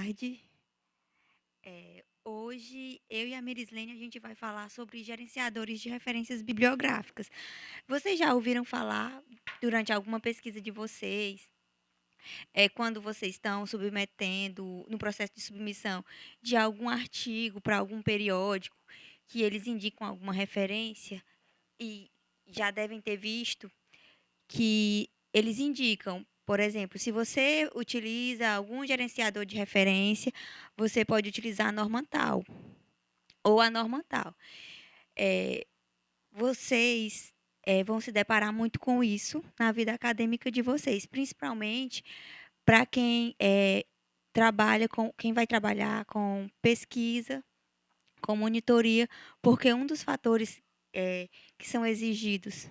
tarde. Hoje, eu e a Mirislene, a gente vai falar sobre gerenciadores de referências bibliográficas. Vocês já ouviram falar, durante alguma pesquisa de vocês, quando vocês estão submetendo, no processo de submissão, de algum artigo para algum periódico, que eles indicam alguma referência, e já devem ter visto que eles indicam, por exemplo, se você utiliza algum gerenciador de referência, você pode utilizar a Normantal ou a Normantal. Eh, Vocês vão se deparar muito com isso na vida acadêmica de vocês, principalmente para quem quem vai trabalhar com pesquisa, com monitoria, porque um dos fatores que são exigidos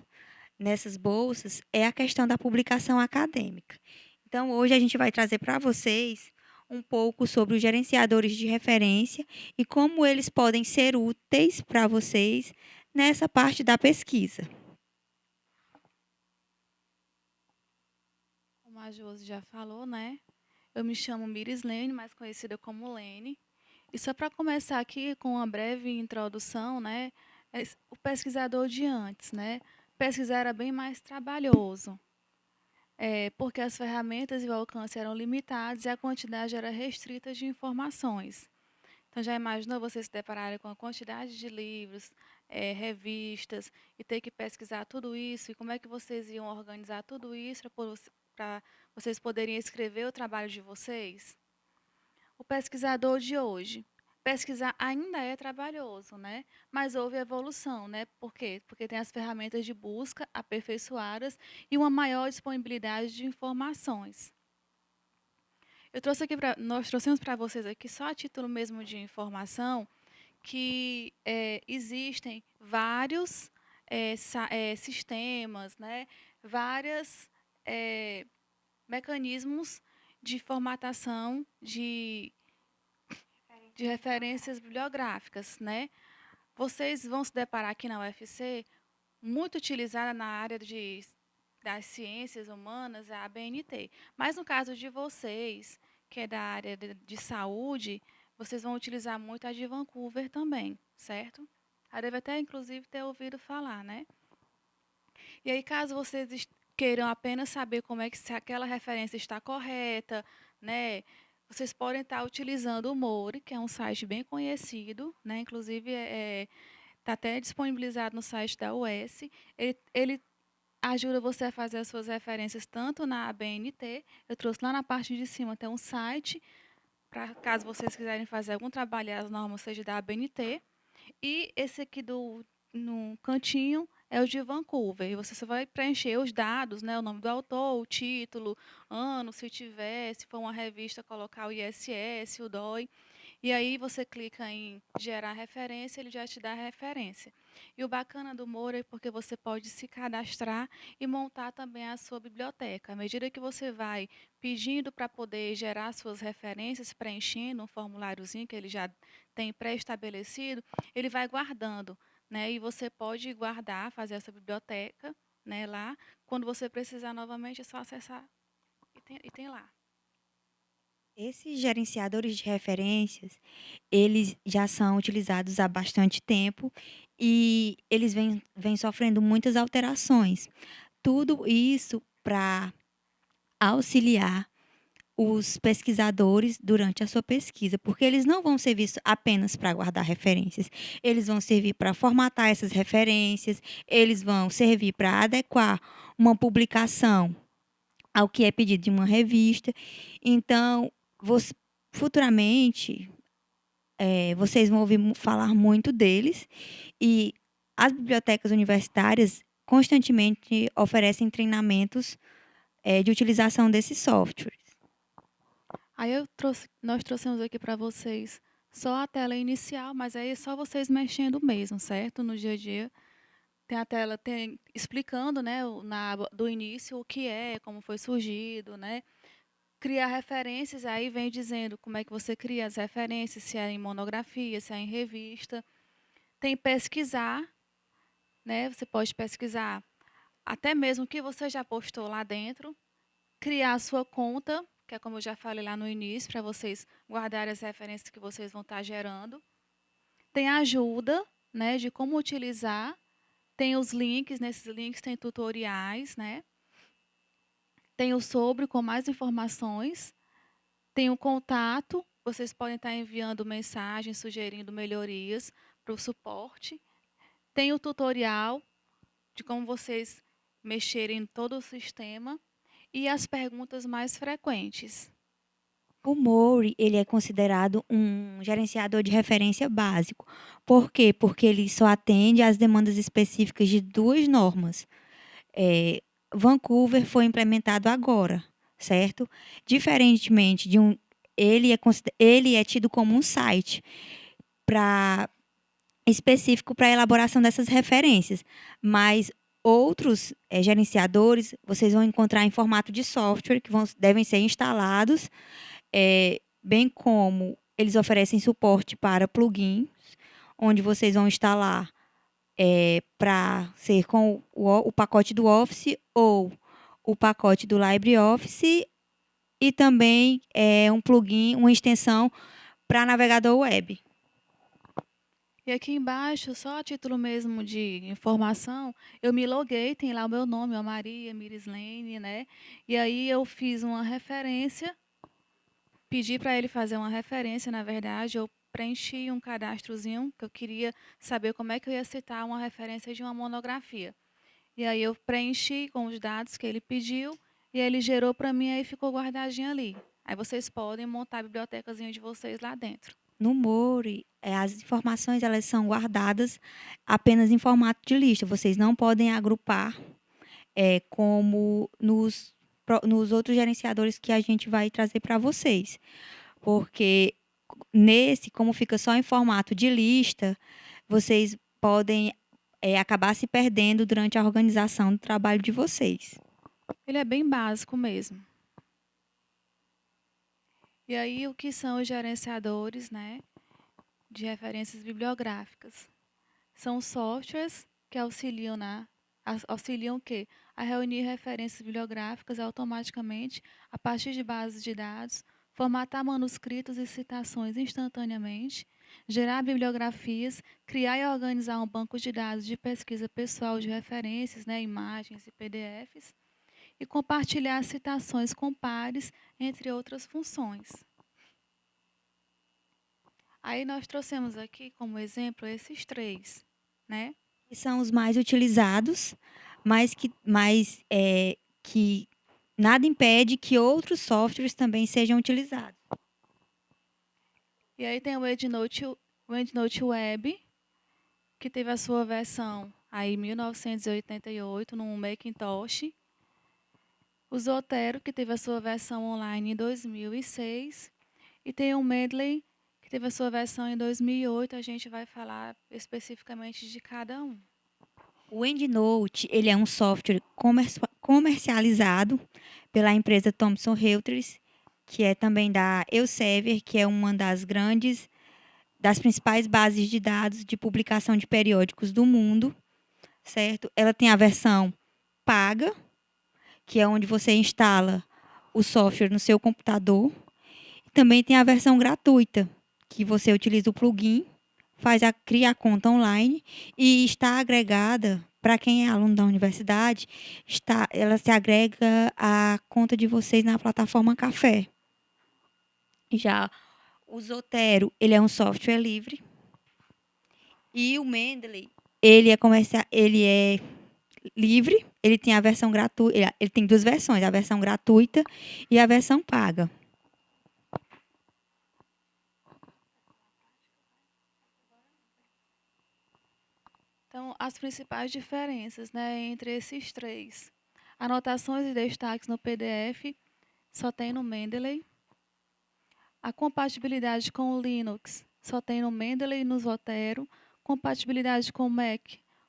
nessas bolsas é a questão da publicação acadêmica. Então, hoje a gente vai trazer para vocês um pouco sobre os gerenciadores de referência e como eles podem ser úteis para vocês nessa parte da pesquisa. Como a Josi já falou, né? Eu me chamo Mirislene, mais conhecida como Lene. E só para começar aqui com uma breve introdução, né? O pesquisador de antes, né? Pesquisar era bem mais trabalhoso, porque as ferramentas e o alcance eram limitados e a quantidade era restrita de informações. Então, já imaginou você se depararem com a quantidade de livros, revistas, e ter que pesquisar tudo isso? E como é que vocês iam organizar tudo isso para vocês poderem escrever o trabalho de vocês? O pesquisador de hoje. Pesquisar ainda é trabalhoso, né? Mas houve evolução, né? Por quê? Porque tem as ferramentas de busca aperfeiçoadas e uma maior disponibilidade de informações. Nós trouxemos para vocês aqui, só a título mesmo de informação, que existem vários sistemas, né? Vários mecanismos de formatação de referências bibliográficas, né? Vocês vão se deparar aqui na UFC, muito utilizada na área das ciências humanas, é a ABNT. Mas no caso de vocês, que é da área de saúde, vocês vão utilizar muito a de Vancouver também, certo? Já deve até, inclusive, ter ouvido falar, né? E aí, caso queiram apenas saber como é que se aquela referência está correta, né? Vocês podem estar utilizando o Moore, que é um site bem conhecido, né? Inclusive, está até disponibilizado no site da US. Ele ajuda você a fazer as suas referências tanto na ABNT, eu trouxe lá na parte de cima, tem um site, para caso vocês quiserem fazer algum trabalho, as normas seja da ABNT, e esse aqui no cantinho é o de Vancouver. E você só vai preencher os dados, né? O nome do autor, o título, ano, se tiver, se for uma revista, colocar o ISS, o DOI. E aí você clica em gerar referência, ele já te dá a referência. E o bacana do Moura é porque você pode se cadastrar e montar também a sua biblioteca. À medida que você vai pedindo para poder gerar suas referências, preenchendo um formuláriozinho que ele já tem pré-estabelecido, ele vai guardando, né? E você pode guardar, fazer essa biblioteca, né, lá. Quando você precisar novamente, é só acessar e tem lá. Esses gerenciadores de referências, eles já são utilizados há bastante tempo e eles vêm sofrendo muitas alterações. Tudo isso para auxiliar os pesquisadores durante a sua pesquisa, porque eles não vão servir apenas para guardar referências, eles vão servir para formatar essas referências, eles vão servir para adequar uma publicação ao que é pedido de uma revista. Então, você, futuramente, vocês vão ouvir falar muito deles e as bibliotecas universitárias constantemente oferecem treinamentos de utilização desses softwares. Nós trouxemos aqui para vocês só a tela inicial, mas aí é só vocês mexendo mesmo, certo? No dia a dia. Tem a tela explicando, né, na aba do início o que é, como foi surgido, né? Criar referências, aí vem dizendo como é que você cria as referências, se é em monografia, se é em revista. Tem pesquisar, né? Você pode pesquisar até mesmo o que você já postou lá dentro, criar a sua conta, que é como eu já falei lá no início, para vocês guardarem as referências que vocês vão estar gerando. Tem a ajuda, né, de como utilizar. Tem os links, nesses links tem tutoriais, né? Tem o sobre com mais informações. Tem o contato, vocês podem estar enviando mensagens, sugerindo melhorias para o suporte. Tem o tutorial de como vocês mexerem em todo o sistema e as perguntas mais frequentes. O Mori, ele é considerado um gerenciador de referência básico. Por quê? Porque ele só atende às demandas específicas de duas normas. Eh, Vancouver foi implementado agora, certo? Diferentemente de um, ele é tido como um site para específico para a elaboração dessas referências, mas outros gerenciadores vocês vão encontrar em formato de software que devem ser instalados, bem como eles oferecem suporte para plugins, onde vocês vão instalar para ser com o pacote do Office ou o pacote do LibreOffice e também um plugin, uma extensão para navegador web. E aqui embaixo, só a título mesmo de informação, eu me loguei, tem lá o meu nome, a Maria Mirislene, né? E aí eu fiz uma referência, pedi para ele fazer uma referência, na verdade, eu preenchi um cadastrozinho, que eu queria saber como é que eu ia citar uma referência de uma monografia. E aí eu preenchi com os dados que ele pediu, e ele gerou para mim, aí ficou guardadinho ali. Aí vocês podem montar a bibliotecazinha de vocês lá dentro. No Mori, as informações elas são guardadas apenas em formato de lista. Vocês não podem agrupar como nos outros gerenciadores que a gente vai trazer para vocês. Porque nesse, como fica só em formato de lista, vocês podem acabar se perdendo durante a organização do trabalho de vocês. Ele é bem básico mesmo. E aí, o que são os gerenciadores, né, de referências bibliográficas? São softwares que auxiliam o quê? A reunir referências bibliográficas automaticamente a partir de bases de dados, formatar manuscritos e citações instantaneamente, gerar bibliografias, criar e organizar um banco de dados de pesquisa pessoal de referências, né, imagens e PDFs, e compartilhar citações com pares, entre outras funções. Aí nós trouxemos aqui como exemplo esses três, né? Que são os mais utilizados, mas que nada impede que outros softwares também sejam utilizados. E aí tem o EndNote Web, que teve a sua versão aí em 1988 no Macintosh. O Zotero, que teve a sua versão online em 2006. E tem o Mendeley, que teve a sua versão em 2008. A gente vai falar especificamente de cada um. O EndNote, ele é um software comercializado pela empresa Thomson Reuters, que é também da Elsevier, que é uma das principais bases de dados de publicação de periódicos do mundo, certo? Ela tem a versão paga, que é onde você instala o software no seu computador. E também tem a versão gratuita, que você utiliza o plugin, cria a conta online e está agregada, para quem é aluno da universidade, ela se agrega à conta de vocês na plataforma Café. Já o Zotero, ele é um software livre. E o Mendeley, ele é livre, ele tem a versão gratuita, ele tem duas versões, a versão gratuita e a versão paga. Então, as principais diferenças, né, entre esses três. Anotações e destaques no PDF só tem no Mendeley. A compatibilidade com o Linux só tem no Mendeley e no Zotero. Compatibilidade com o Mac,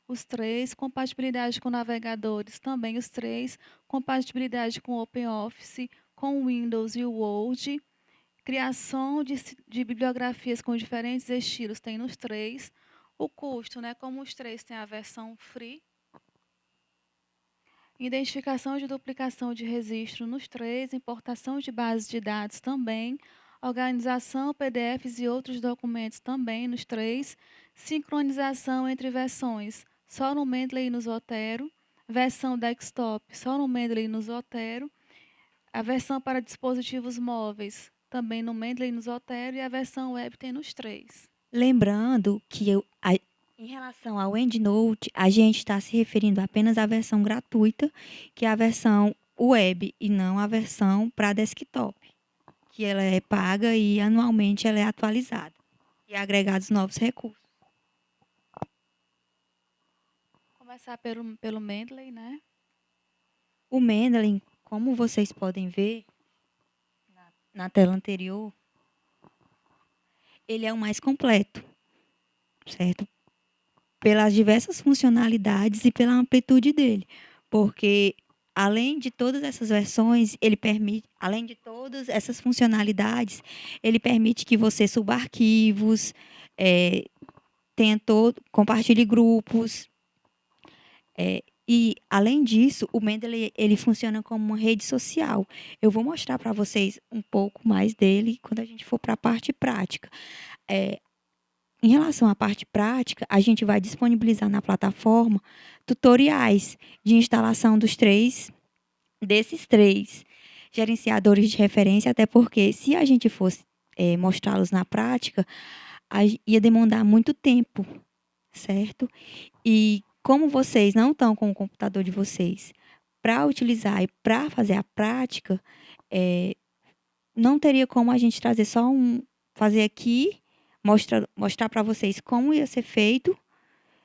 os três. Compatibilidade com navegadores, também os três. Compatibilidade com o OpenOffice, com o Windows e o Word. Criação de bibliografias com diferentes estilos tem nos três. O custo, né, como os três têm a versão free, Identificação de duplicação de registro nos 3, importação de bases de dados também, organização, PDFs e outros documentos também nos 3, sincronização entre versões só no Mendeley e no Zotero, versão desktop só no Mendeley e no Zotero, a versão para dispositivos móveis também no Mendeley e no Zotero e a versão web tem nos 3. Lembrando que em relação ao EndNote, a gente está se referindo apenas à versão gratuita, que é a versão web, e não a versão para desktop, que ela é paga e anualmente ela é atualizada e agregados novos recursos. Começar pelo Mendeley, né? O Mendeley, como vocês podem ver na tela anterior, ele é o mais completo, certo? Pelas diversas funcionalidades e pela amplitude dele, porque além de todas essas versões, ele permite, além de todas essas funcionalidades, ele permite que você suba arquivos, compartilhe grupos, e além disso, o Mendeley ele funciona como uma rede social. Eu vou mostrar para vocês um pouco mais dele quando a gente for para a parte prática. Em relação à parte prática, a gente vai disponibilizar na plataforma tutoriais de instalação desses três gerenciadores de referência, até porque se a gente fosse mostrá-los na prática, ia demandar muito tempo, certo? E como vocês não estão com o computador de vocês para utilizar e para fazer a prática, não teria como a gente trazer fazer aqui, mostrar para vocês como ia ser feito,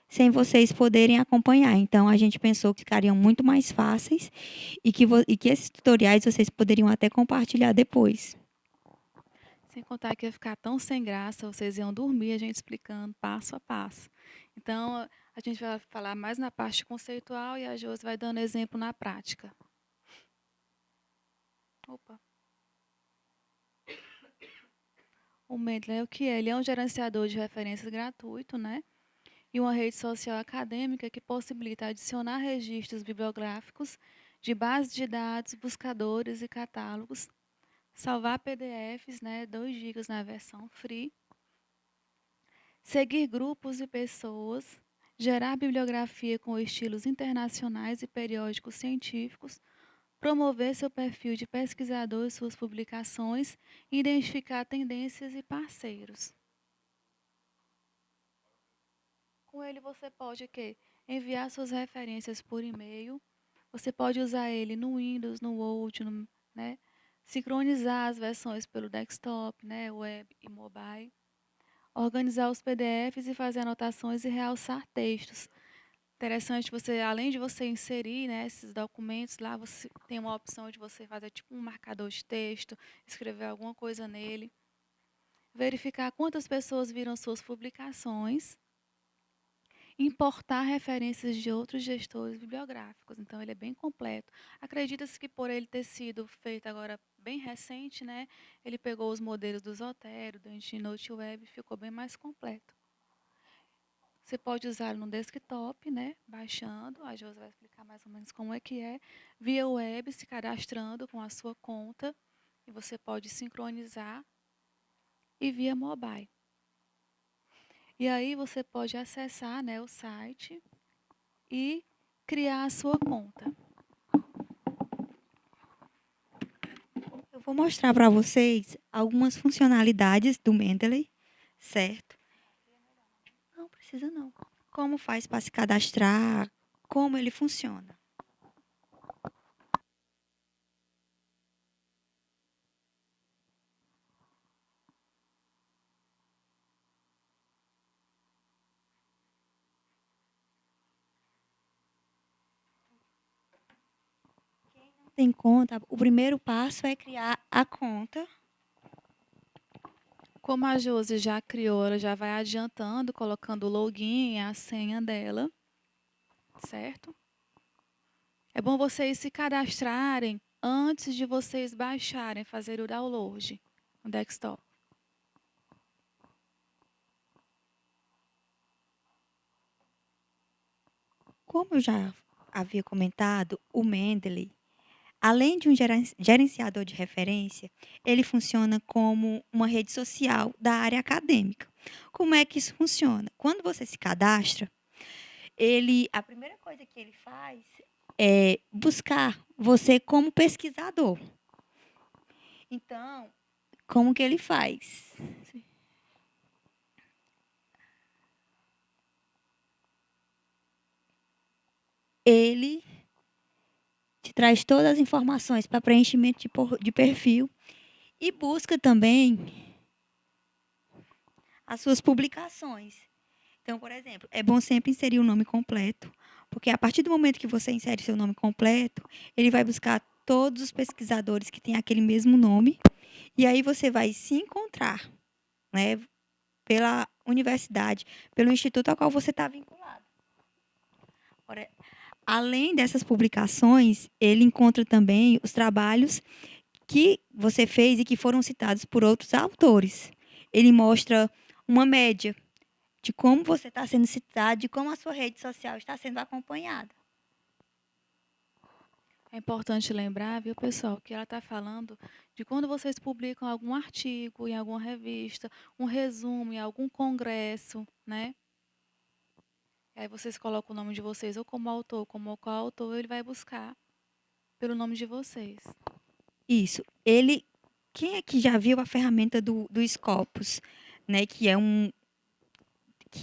sem vocês poderem acompanhar. Então, a gente pensou que ficariam muito mais fáceis e que esses tutoriais vocês poderiam até compartilhar depois. Sem contar que ia ficar tão sem graça, vocês iam dormir a gente explicando passo a passo. Então, a gente vai falar mais na parte conceitual e a Josi vai dando exemplo na prática. Opa. O Mendeley é o que é? Ele é um gerenciador de referências gratuito, né? E uma rede social acadêmica que possibilita adicionar registros bibliográficos de bases de dados, buscadores e catálogos, salvar PDFs, né, 2 GB na versão free, seguir grupos e pessoas, gerar bibliografia com estilos internacionais e periódicos científicos, promover seu perfil de pesquisador e suas publicações, identificar tendências e parceiros. Com ele você pode enviar suas referências por e-mail, você pode usar ele no Windows, no Word, né? Sincronizar as versões pelo desktop, né? Web e mobile. Organizar os PDFs e fazer anotações e realçar textos. Interessante você, além de você inserir, né, esses documentos, lá você tem uma opção de você fazer tipo um marcador de texto, escrever alguma coisa nele. Verificar quantas pessoas viram suas publicações. Importar referências de outros gestores bibliográficos. Então, ele é bem completo. Acredita-se que por ele ter sido feito agora bem recente, né, ele pegou os modelos do Zotero, do EndNote Web e ficou bem mais completo. Você pode usar no desktop, né, baixando, a Josi vai explicar mais ou menos como é que é, via web, se cadastrando com a sua conta, e você pode sincronizar, e via mobile. E aí você pode acessar, né, o site e criar a sua conta. Eu vou mostrar para vocês algumas funcionalidades do Mendeley, certo? Não precisa não. Como faz para se cadastrar, como ele funciona. Tem conta, o primeiro passo é criar a conta. Como a Josi já criou, ela já vai adiantando, colocando o login e a senha dela, certo? É bom vocês se cadastrarem antes de vocês baixarem, fazer o download no desktop. Como eu já havia comentado, o Mendeley, além de um gerenciador de referência, ele funciona como uma rede social da área acadêmica. Como é que isso funciona? Quando você se cadastra, a primeira coisa que ele faz é buscar você como pesquisador. Então, como que ele faz? Ele te traz todas as informações para preenchimento de perfil e busca também as suas publicações. Então, por exemplo, é bom sempre inserir o nome completo, porque a partir do momento que você insere seu nome completo, ele vai buscar todos os pesquisadores que têm aquele mesmo nome, e aí você vai se encontrar, né, pela universidade, pelo instituto ao qual você está vinculado. Ora, além dessas publicações, ele encontra também os trabalhos que você fez e que foram citados por outros autores. Ele mostra uma média de como você está sendo citado, de como a sua rede social está sendo acompanhada. É importante lembrar, viu, pessoal, que ela está falando de quando vocês publicam algum artigo em alguma revista, um resumo em algum congresso, né? E aí vocês colocam o nome de vocês ou como autor, ou como coautor, ele vai buscar pelo nome de vocês. Isso. Quem é que já viu a ferramenta do Scopus, né? Que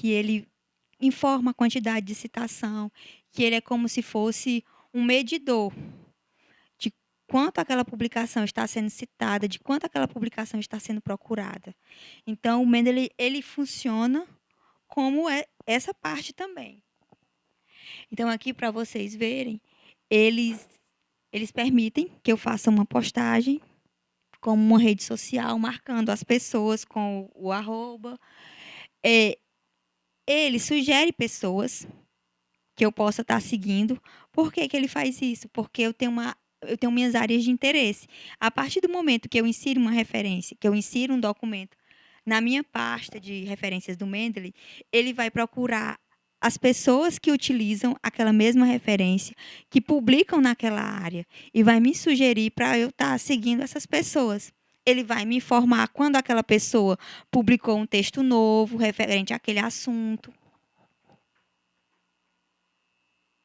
ele informa a quantidade de citação, que ele é como se fosse um medidor de quanto aquela publicação está sendo citada, de quanto aquela publicação está sendo procurada. Então, o Mendeley, ele funciona como essa parte também. Então, aqui para vocês verem, eles permitem que eu faça uma postagem como uma rede social, marcando as pessoas com o arroba. É, ele sugere pessoas que eu possa estar seguindo. Por que que ele faz isso? Porque eu tenho minhas áreas de interesse. A partir do momento que eu insiro uma referência, que eu insiro um documento na minha pasta de referências do Mendeley, ele vai procurar as pessoas que utilizam aquela mesma referência, que publicam naquela área, e vai me sugerir para eu estar seguindo essas pessoas. Ele vai me informar quando aquela pessoa publicou um texto novo referente àquele assunto.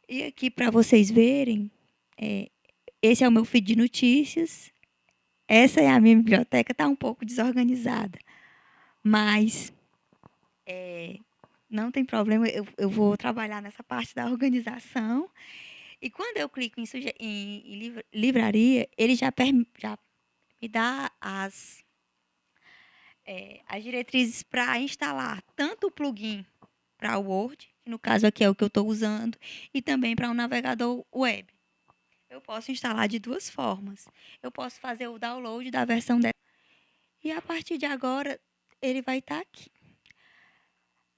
E aqui para vocês verem, é, esse é o meu feed de notícias. Essa é a minha biblioteca, está um pouco desorganizada, mas não tem problema, eu vou trabalhar nessa parte da organização. E quando eu clico em livraria, ele já me dá as diretrizes para instalar tanto o plugin para o Word, que no caso aqui é o que eu estou usando, e também para um navegador web. Eu posso instalar de duas formas. Eu posso fazer o download da versão dela e a partir de agora ele vai estar aqui.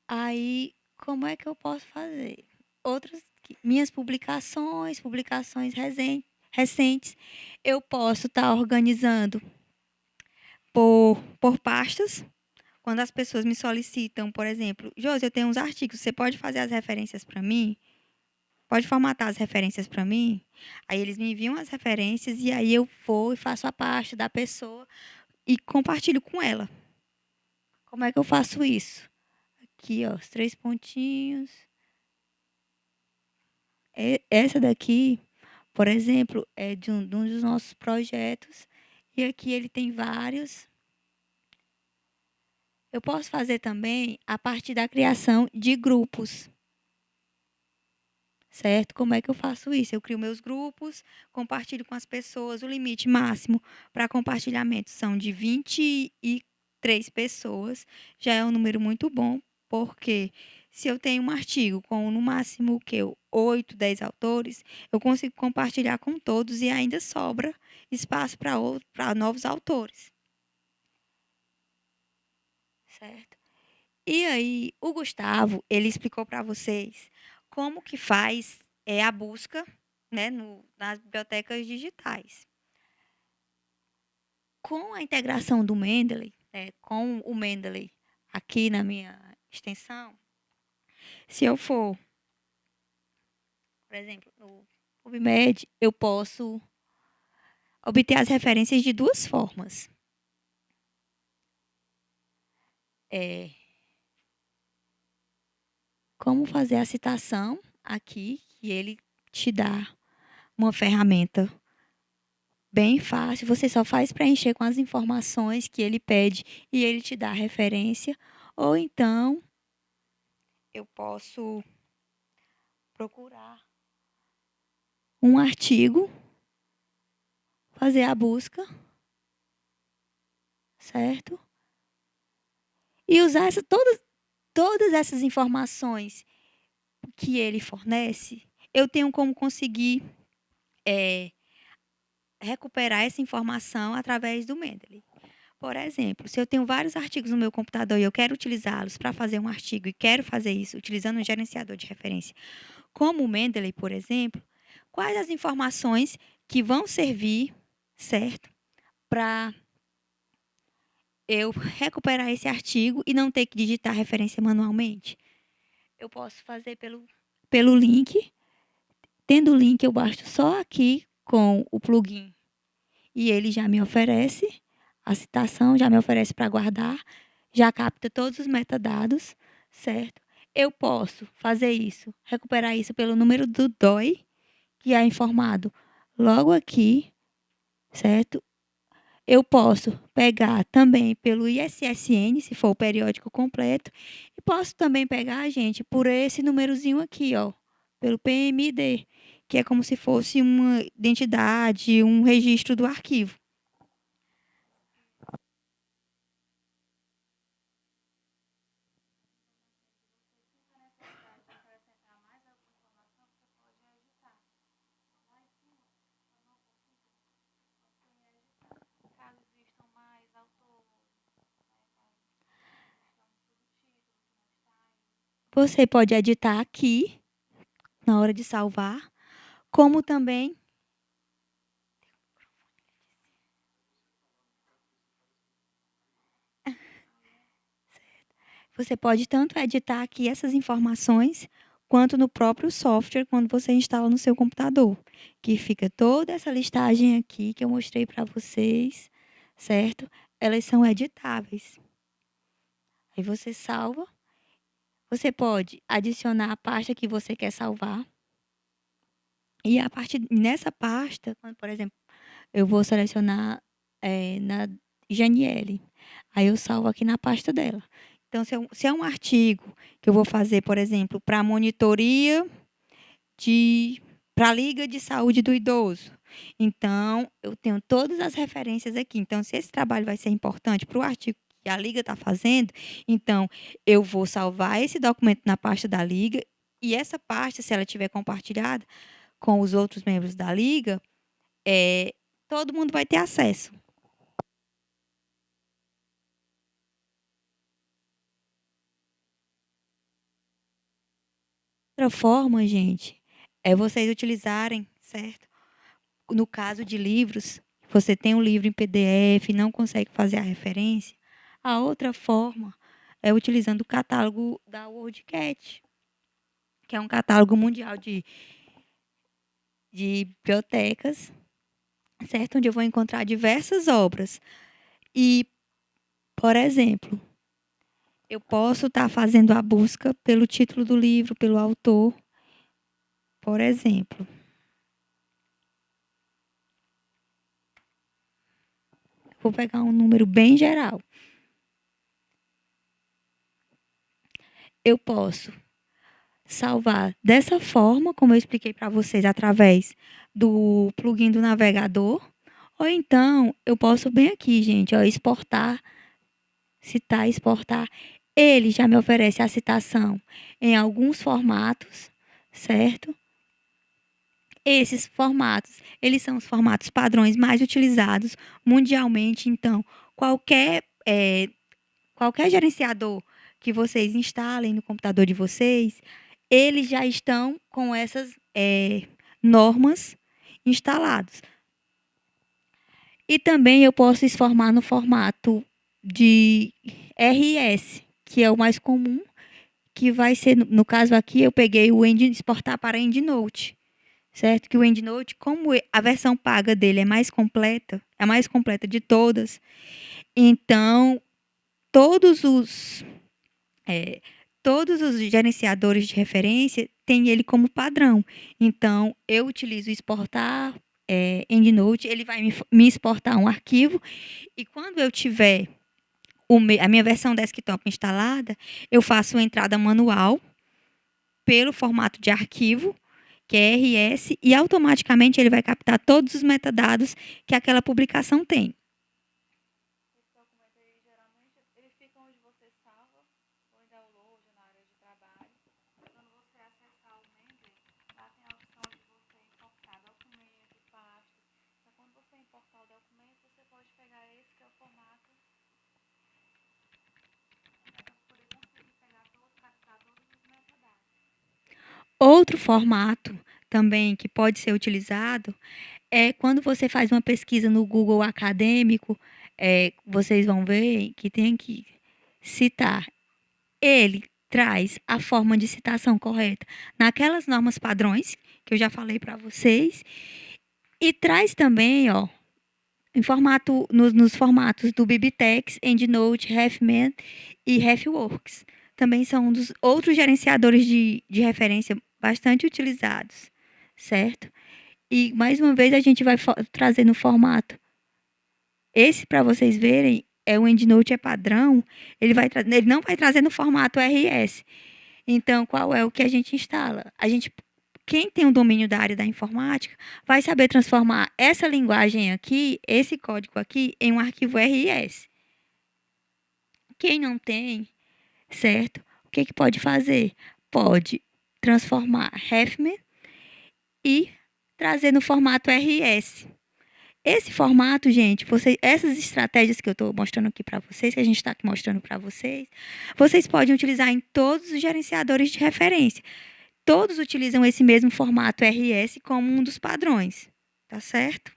Aí, como é que eu posso fazer? Minhas publicações recentes, eu posso estar organizando por pastas. Quando as pessoas me solicitam, por exemplo, Josi, eu tenho uns artigos, você pode fazer as referências para mim? Pode formatar as referências para mim? Aí eles me enviam as referências e aí eu vou e faço a pasta da pessoa e compartilho com ela. Como é que eu faço isso? Aqui, ó, os 3 pontinhos. Essa daqui, por exemplo, é de um dos nossos projetos. E aqui ele tem vários. Eu posso fazer também a partir da criação de grupos. Certo? Como é que eu faço isso? Eu crio meus grupos, compartilho com as pessoas. O limite máximo para compartilhamento são de 23 pessoas. Já é um número muito bom, porque se eu tenho um artigo com no máximo o que 8, 10 autores, eu consigo compartilhar com todos e ainda sobra espaço para novos autores. Certo? E aí, o Gustavo, ele explicou para vocês como que faz a busca, né, nas bibliotecas digitais. Com a integração do Mendeley, com o Mendeley aqui na minha extensão, se eu for, por exemplo, no PubMed, eu posso obter as referências de duas formas. É, como fazer a citação aqui, que ele te dá uma ferramenta bem fácil. Você só faz preencher com as informações que ele pede e ele te dá a referência. Ou então, eu posso procurar um artigo, fazer a busca, certo? E usar todas essas informações que ele fornece, eu tenho como conseguir recuperar essa informação através do Mendeley. Por exemplo, se eu tenho vários artigos no meu computador e eu quero utilizá-los para fazer um artigo e quero fazer isso utilizando um gerenciador de referência, como o Mendeley, por exemplo, quais as informações que vão servir, certo, para eu recuperar esse artigo e não ter que digitar a referência manualmente? Eu posso fazer pelo link. Tendo o link, eu basto só aqui com o plugin e ele já me oferece a citação, já me oferece para guardar, já capta todos os metadados, certo? Eu posso fazer isso, recuperar isso pelo número do DOI, que é informado logo aqui, certo? Eu posso pegar também pelo ISSN, se for o periódico completo, e posso também pegar, gente, por esse númerozinho aqui, ó, pelo PMID, que é como se fosse uma identidade, um registro do arquivo. Você pode editar aqui, na hora de salvar, como também você pode tanto editar aqui essas informações, quanto no próprio software, quando você instala no seu computador, que fica toda essa listagem aqui que eu mostrei para vocês, certo? Elas são editáveis. Aí você salva. Você pode adicionar a pasta que você quer salvar. E a partir nessa pasta, quando, por exemplo, eu vou selecionar na Janiele. Aí eu salvo aqui na pasta dela. Então, se é um artigo que eu vou fazer, por exemplo, para monitoria para a Liga de Saúde do Idoso. Então, eu tenho todas as referências aqui. Então, se esse trabalho vai ser importante para o artigo que a Liga está fazendo, então eu vou salvar esse documento na pasta da Liga e essa pasta, se ela estiver compartilhada com os outros membros da Liga, todo mundo vai ter acesso. Outra forma, gente, é vocês utilizarem, certo? No caso de livros, você tem um livro em PDF e não consegue fazer a referência, a outra forma é utilizando o catálogo da WorldCat, que é um catálogo mundial de bibliotecas, certo? Onde eu vou encontrar diversas obras. E, por exemplo, eu posso estar fazendo a busca pelo título do livro, pelo autor, por exemplo. Vou pegar um número bem geral. Eu posso salvar dessa forma, como eu expliquei para vocês, através do plugin do navegador. Ou então, eu posso bem aqui, gente, ó, exportar, citar, exportar. Ele já me oferece a citação em alguns formatos, certo? Esses formatos, eles são os formatos padrões mais utilizados mundialmente. Então, qualquer gerenciador que vocês instalem no computador de vocês, eles já estão com essas normas instalados. E também eu posso exportar no formato de RS, que é o mais comum, que vai ser, no caso aqui, eu peguei o exportar para EndNote. certo? Que o EndNote, como a versão paga dele é a mais completa de todas, então todos os é, todos os gerenciadores de referência têm ele como padrão. Então, eu utilizo exportar EndNote, ele vai me exportar um arquivo, e quando eu tiver a minha versão desktop instalada, eu faço uma entrada manual pelo formato de arquivo, que é RS, e automaticamente ele vai captar todos os metadados que aquela publicação tem. Esse documento aí, geralmente, ele fica onde você salva, ou em download, na área de trabalho. Quando você acessar o Mendeley, lá tem a opção de você importar documentos, pastas. Então, quando você importar o documento, você pode pegar esse, que é o formato, para poder conseguir pegar todo, captar todos os metadados. Outro formato também que pode ser utilizado é quando você faz uma pesquisa no Google Acadêmico, vocês vão ver que tem que citar. Ele traz a forma de citação correta naquelas normas padrões que eu já falei para vocês, e traz também, ó, em formato nos formatos do BibTeX, EndNote, RefMan e RefWorks. Também são um dos outros gerenciadores de referência bastante utilizados, certo? E mais uma vez a gente vai trazer no formato. Esse, para vocês verem, o EndNote é padrão, ele não vai trazer no formato RS. Então, qual é o que a gente instala? Quem tem o domínio da área da informática vai saber transformar essa linguagem aqui, esse código aqui, em um arquivo RS. Quem não tem, certo? O que pode fazer? Pode transformar RefMan e trazer no formato RS. Esse formato, gente, essas estratégias que eu estou mostrando aqui para vocês, que a gente está aqui mostrando para vocês, vocês podem utilizar em todos os gerenciadores de referência. Todos utilizam esse mesmo formato RS como um dos padrões, tá certo?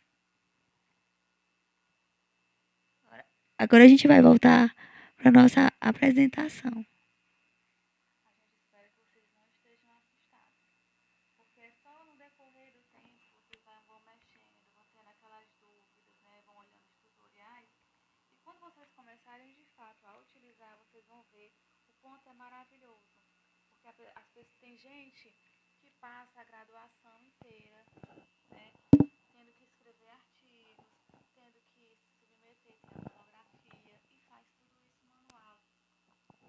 Agora a gente vai voltar para a nossa apresentação. A gente espera que vocês não estejam assustados, porque é só no decorrer do tempo vocês vão mexendo, vão tendo aquelas dúvidas, né? Vão olhando os tutoriais. E quando vocês começarem de fato a utilizar, vocês vão ver o quanto é maravilhoso. Porque tem gente que passa a graduação inteira, né? Tendo que escrever artigos, tendo que se submeter à monografia e faz tudo isso manual,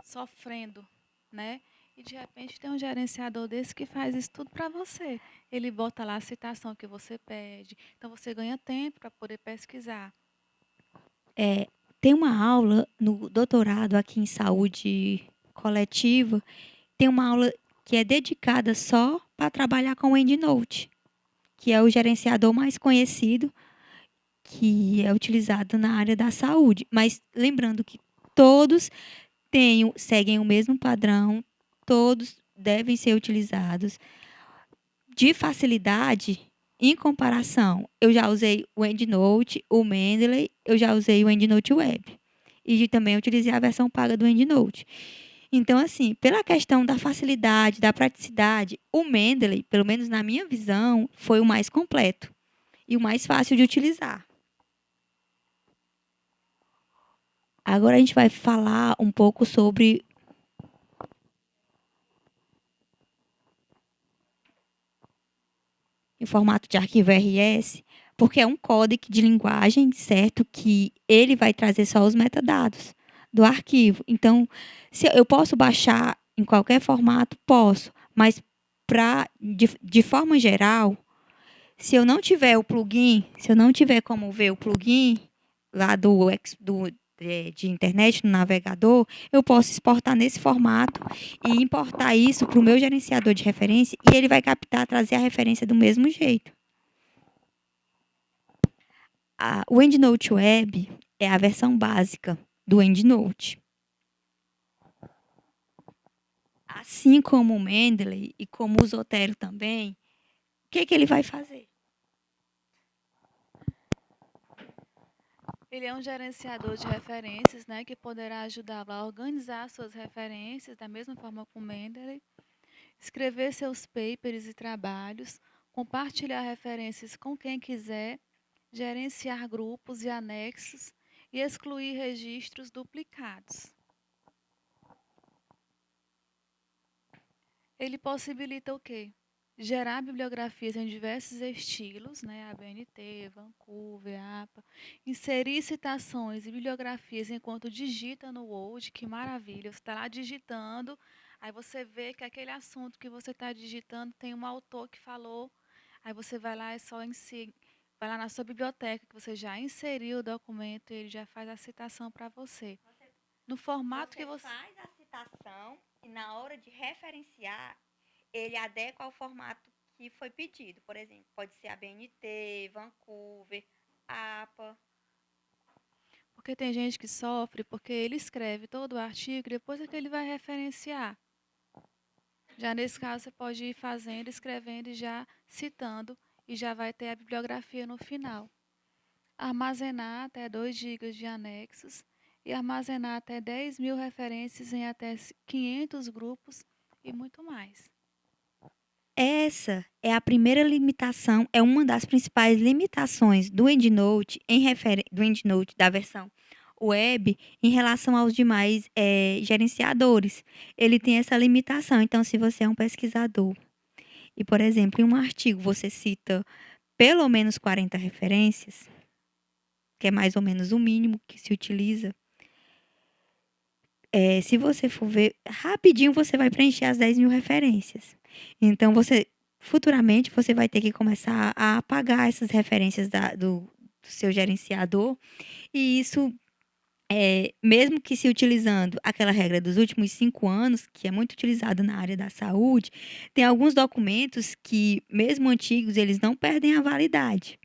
sofrendo, né? E de repente tem um gerenciador desse que faz isso tudo para você. Ele bota lá a citação que você pede. Então você ganha tempo para poder pesquisar. Tem uma aula no doutorado aqui em saúde coletiva, tem uma aula que é dedicada só para trabalhar com o EndNote, que é o gerenciador mais conhecido, que é utilizado na área da saúde. Mas lembrando que todos seguem o mesmo padrão, todos devem ser utilizados. De facilidade, em comparação, eu já usei o EndNote, o Mendeley, eu já usei o EndNote Web. E também utilizei a versão paga do EndNote. Então, assim, pela questão da facilidade, da praticidade, o Mendeley, pelo menos na minha visão, foi o mais completo e o mais fácil de utilizar. Agora a gente vai falar um pouco sobre em formato de arquivo RS, porque é um código de linguagem, certo? Que ele vai trazer só os metadados do arquivo. Então, se eu posso baixar em qualquer formato, posso, mas de forma geral, se eu não tiver o plugin, se eu não tiver como ver o plugin lá de internet no navegador, eu posso exportar nesse formato e importar isso para o meu gerenciador de referência e ele vai captar, trazer a referência do mesmo jeito. O EndNote Web é a versão básica do EndNote. Assim como o Mendeley e como o Zotero também, o que ele vai fazer? Ele é um gerenciador de referências, né, que poderá ajudá-lo a organizar suas referências da mesma forma que o Mendeley, escrever seus papers e trabalhos, compartilhar referências com quem quiser, gerenciar grupos e anexos e excluir registros duplicados. Ele possibilita o quê? Gerar bibliografias em diversos estilos, né? ABNT, Vancouver, APA. Inserir citações e bibliografias enquanto digita no Word, que maravilha. Você está lá digitando, aí você vê que aquele assunto que você está digitando tem um autor que falou, aí você vai lá, vai lá na sua biblioteca, que você já inseriu o documento, e ele já faz a citação para você. No formato que Você você... faz a citação e na hora de referenciar, ele adequa ao formato que foi pedido. Por exemplo, pode ser a BNT, Vancouver, APA. Porque tem gente que sofre porque ele escreve todo o artigo e depois é que ele vai referenciar. Já nesse caso, você pode ir fazendo, escrevendo e já citando, e já vai ter a bibliografia no final. Armazenar até 2 GB de anexos e armazenar até 10.000 referências em até 500 grupos e muito mais. Essa é a primeira limitação, é uma das principais limitações do EndNote do EndNote da versão web em relação aos demais gerenciadores. Ele tem essa limitação. Então, se você é um pesquisador e, por exemplo, em um artigo você cita pelo menos 40 referências, que é mais ou menos o mínimo que se utiliza, se você for ver, rapidinho você vai preencher as 10.000 referências. Então, futuramente, você vai ter que começar a apagar essas referências do seu gerenciador. E isso, mesmo que se utilizando aquela regra dos últimos 5 anos, que é muito utilizada na área da saúde, tem alguns documentos que, mesmo antigos, eles não perdem a validade.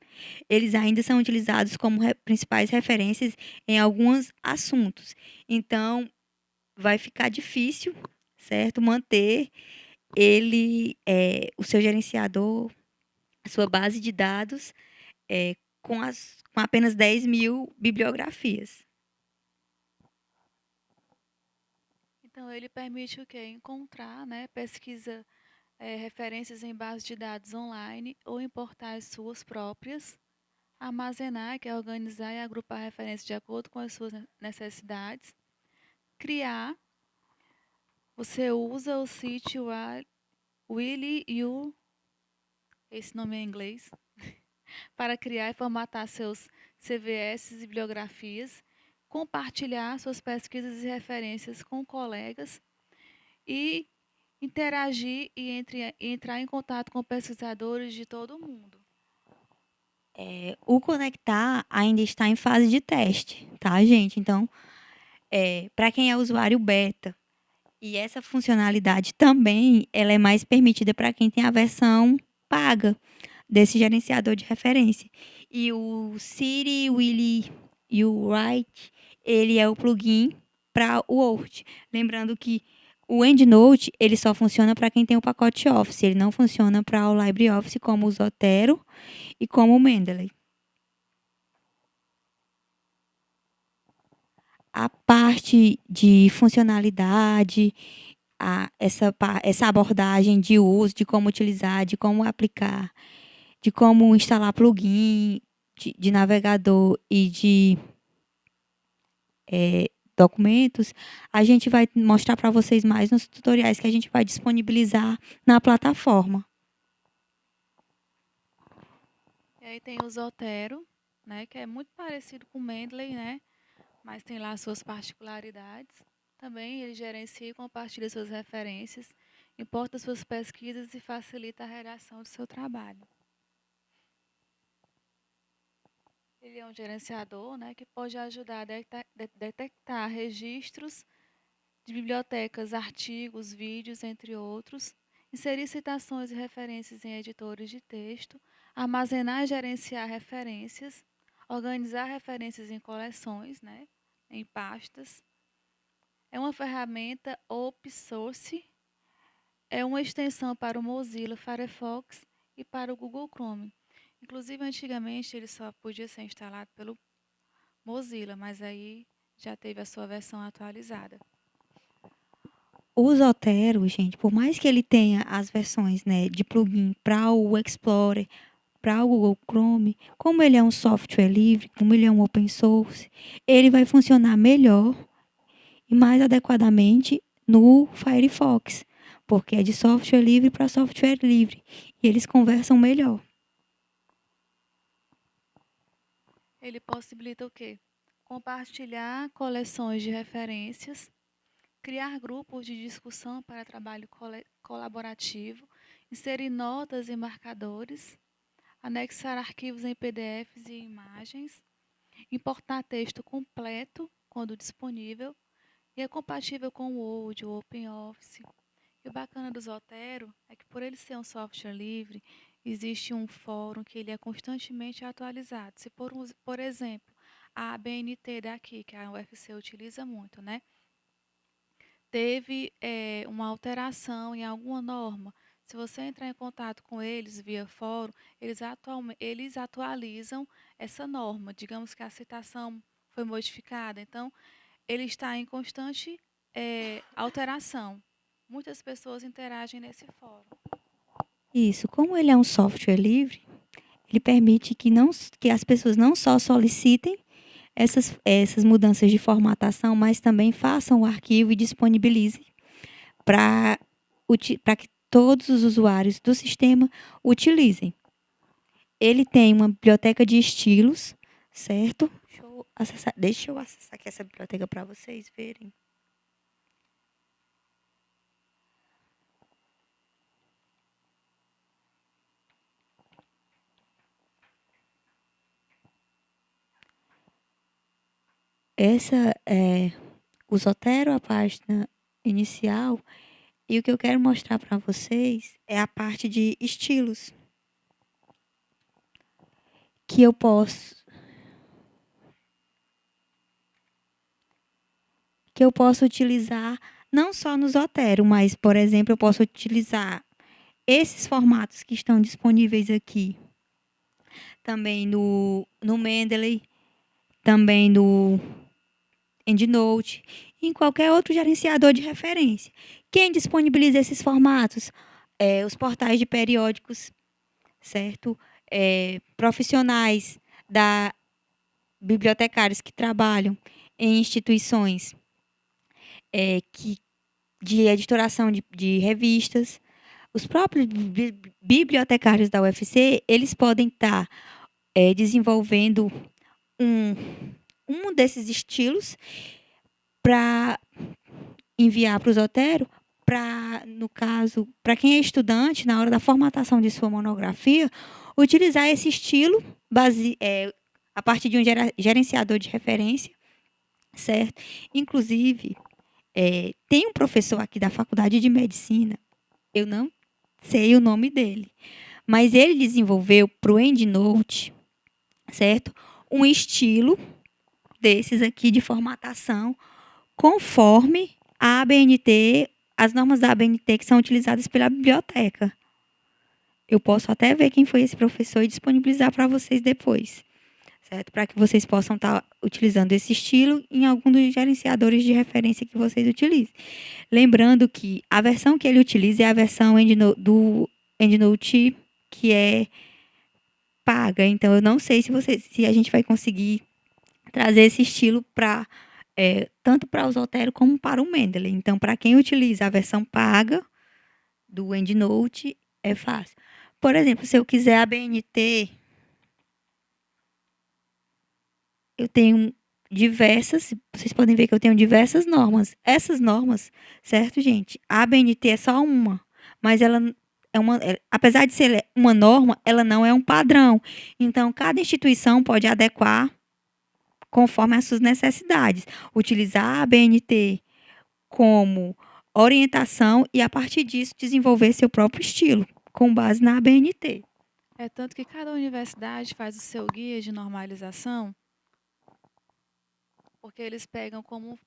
Eles ainda são utilizados como principais referências em alguns assuntos. Então, vai ficar difícil, certo? Manter o seu gerenciador, a sua base de dados, com apenas 10.000 bibliografias. Então, ele permite o quê? Encontrar, né, pesquisa referências em bases de dados online ou importar as suas próprias, armazenar, que é organizar e agrupar referências de acordo com as suas necessidades, criar, você usa o sítio WillyU, esse nome é em inglês, para criar e formatar seus CVS e bibliografias, compartilhar suas pesquisas e referências com colegas e interagir e entrar em contato com pesquisadores de todo o mundo. O Conectar ainda está em fase de teste, tá, gente? Então, para quem é usuário beta, e essa funcionalidade também ela é mais permitida para quem tem a versão paga desse gerenciador de referência. E o Siri Willy e o Write, ele é o plugin para o Word. Lembrando que o EndNote, ele só funciona para quem tem o pacote Office, ele não funciona para o LibreOffice como o Zotero e como o Mendeley. A parte de funcionalidade, essa abordagem de uso, de como utilizar, de como aplicar, de como instalar plugin de navegador e de documentos, a gente vai mostrar para vocês mais nos tutoriais que a gente vai disponibilizar na plataforma. E aí tem o Zotero, né, que é muito parecido com o Mendeley, né, mas tem lá suas particularidades. Também ele gerencia e compartilha suas referências, importa suas pesquisas e facilita a redação do seu trabalho. Ele é um gerenciador, né, que pode ajudar a detectar registros de bibliotecas, artigos, vídeos, entre outros, inserir citações e referências em editores de texto, armazenar e gerenciar referências, organizar referências em coleções, né, em pastas. É uma ferramenta open source, é uma extensão para o Mozilla Firefox e para o Google Chrome. Inclusive, antigamente, ele só podia ser instalado pelo Mozilla, mas aí já teve a sua versão atualizada. O Zotero, gente, por mais que ele tenha as versões, né, de plugin para o Explorer, para o Google Chrome, como ele é um software livre, como ele é um open source, ele vai funcionar melhor e mais adequadamente no Firefox, porque é de software livre para software livre e eles conversam melhor. Ele possibilita o quê? Compartilhar coleções de referências, criar grupos de discussão para trabalho colaborativo, inserir notas e marcadores, anexar arquivos em PDFs e imagens, importar texto completo quando disponível e é compatível com o Word, o OpenOffice. E o bacana do Zotero é que por ele ser um software livre, existe um fórum que ele é constantemente atualizado. Se por exemplo, a ABNT daqui, que a UFC utiliza muito, né? Teve uma alteração em alguma norma. Se você entrar em contato com eles via fórum, eles atualizam essa norma. Digamos que a citação foi modificada. Então, ele está em constante alteração. Muitas pessoas interagem nesse fórum. Isso, como ele é um software livre, ele permite que as pessoas não só solicitem essas mudanças de formatação, mas também façam o arquivo e disponibilizem para que todos os usuários do sistema utilizem. Ele tem uma biblioteca de estilos, certo? Deixa eu acessar aqui essa biblioteca para vocês verem. Essa é o Zotero, a página inicial, e o que eu quero mostrar para vocês é a parte de estilos que eu posso utilizar não só no Zotero, mas, por exemplo, eu posso utilizar esses formatos que estão disponíveis aqui, também no Mendeley, também no EndNote, em qualquer outro gerenciador de referência. Quem disponibiliza esses formatos? Os portais de periódicos, certo? Profissionais bibliotecários que trabalham em instituições de editoração de revistas. Os próprios bibliotecários da UFC, eles podem estar desenvolvendo um desses estilos para enviar para o Zotero, no caso, para quem é estudante, na hora da formatação de sua monografia, utilizar esse estilo a partir de um gerenciador de referência, certo? Inclusive, tem um professor aqui da Faculdade de Medicina, eu não sei o nome dele, mas ele desenvolveu para o EndNote, certo? Um estilo desses aqui de formatação, conforme a ABNT, as normas da ABNT que são utilizadas pela biblioteca. Eu posso até ver quem foi esse professor e disponibilizar para vocês depois, certo? Para que vocês possam estar utilizando esse estilo em algum dos gerenciadores de referência que vocês utilizem. Lembrando que a versão que ele utiliza é a versão do EndNote, que é paga. Então, eu não sei se a gente vai conseguir trazer esse estilo tanto para o Zotero como para o Mendeley. Então, para quem utiliza a versão paga do EndNote, é fácil. Por exemplo, se eu quiser a BNT, eu tenho vocês podem ver que eu tenho diversas normas. Essas normas, certo, gente? A ABNT é só uma, mas ela apesar de ser uma norma, ela não é um padrão. Então, cada instituição pode adequar conforme as suas necessidades. Utilizar a ABNT como orientação e, a partir disso, desenvolver seu próprio estilo, com base na ABNT. É tanto que cada universidade faz o seu guia de normalização, porque eles pegam como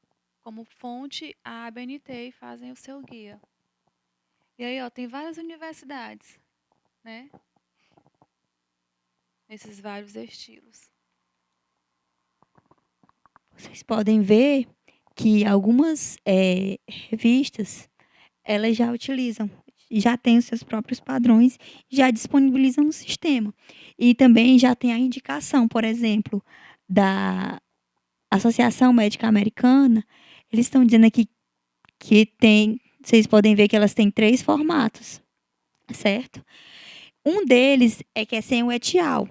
fonte a ABNT e fazem o seu guia. E aí, ó, tem várias universidades, né? Nesses vários estilos. Vocês podem ver que algumas revistas elas já utilizam, já têm os seus próprios padrões, já disponibilizam no sistema. E também já tem a indicação, por exemplo, da Associação Médica Americana, eles estão dizendo aqui que tem, vocês podem ver que elas têm 3 formatos, certo? Um deles é que é sem o etial,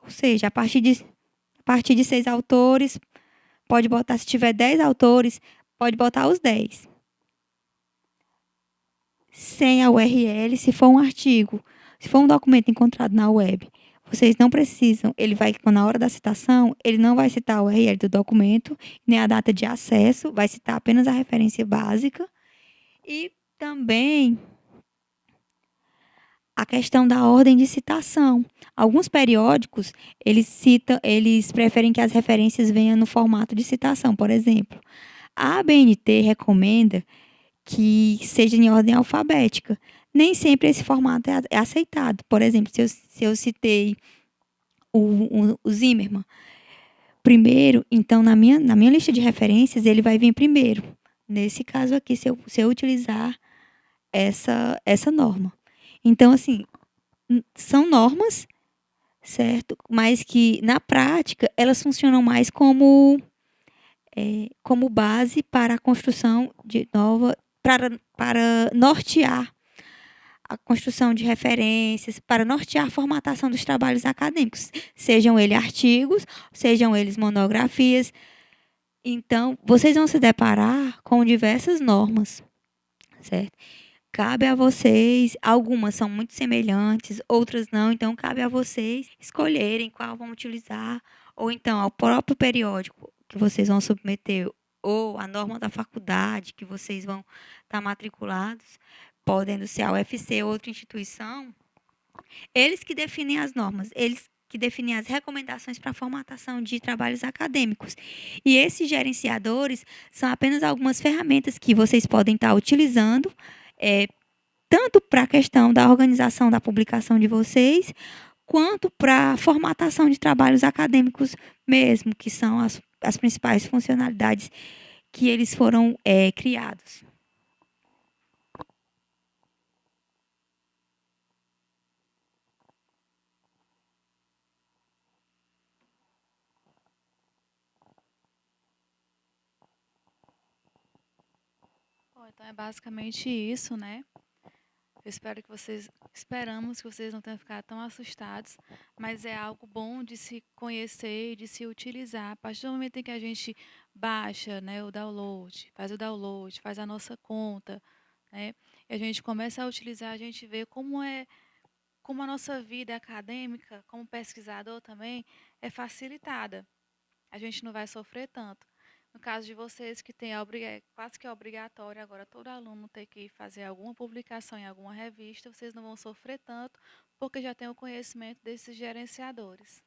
ou seja, a partir de 6 autores, pode botar, se tiver 10 autores, pode botar os 10. Sem a URL, se for um artigo, se for um documento encontrado na web, vocês não precisam, ele vai, na hora da citação, ele não vai citar a URL do documento, nem a data de acesso, vai citar apenas a referência básica. E também a questão da ordem de citação. Alguns periódicos, eles preferem que as referências venham no formato de citação. Por exemplo, a ABNT recomenda que seja em ordem alfabética. Nem sempre esse formato é aceitado. Por exemplo, se eu citei o Zimmermann primeiro, então na minha lista de referências ele vai vir primeiro. Nesse caso aqui, se eu utilizar essa norma. Então, assim, são normas, certo? Mas que, na prática, elas funcionam mais como base para a construção de para nortear a construção de referências, para nortear a formatação dos trabalhos acadêmicos, sejam eles artigos, sejam eles monografias. Então, vocês vão se deparar com diversas normas, certo? Cabe a vocês, algumas são muito semelhantes, outras não, então cabe a vocês escolherem qual vão utilizar, ou então ao próprio periódico que vocês vão submeter, ou a norma da faculdade que vocês vão estar matriculados, podendo ser a UFC ou outra instituição, eles que definem as normas, eles que definem as recomendações para a formatação de trabalhos acadêmicos. E esses gerenciadores são apenas algumas ferramentas que vocês podem estar utilizando, tanto para a questão da organização da publicação de vocês, quanto para a formatação de trabalhos acadêmicos mesmo, que são as principais funcionalidades que eles foram criados. Bom, então é basicamente isso, né? Esperamos que vocês não tenham ficado tão assustados, mas é algo bom de se conhecer e de se utilizar. A partir do momento em que a gente baixa, né, o download, faz a nossa conta, né, e a gente começa a utilizar, a gente vê como a nossa vida acadêmica, como pesquisador também, é facilitada. A gente não vai sofrer tanto. No caso de vocês que é quase que é obrigatório agora todo aluno ter que fazer alguma publicação em alguma revista, vocês não vão sofrer tanto, porque já têm o conhecimento desses gerenciadores.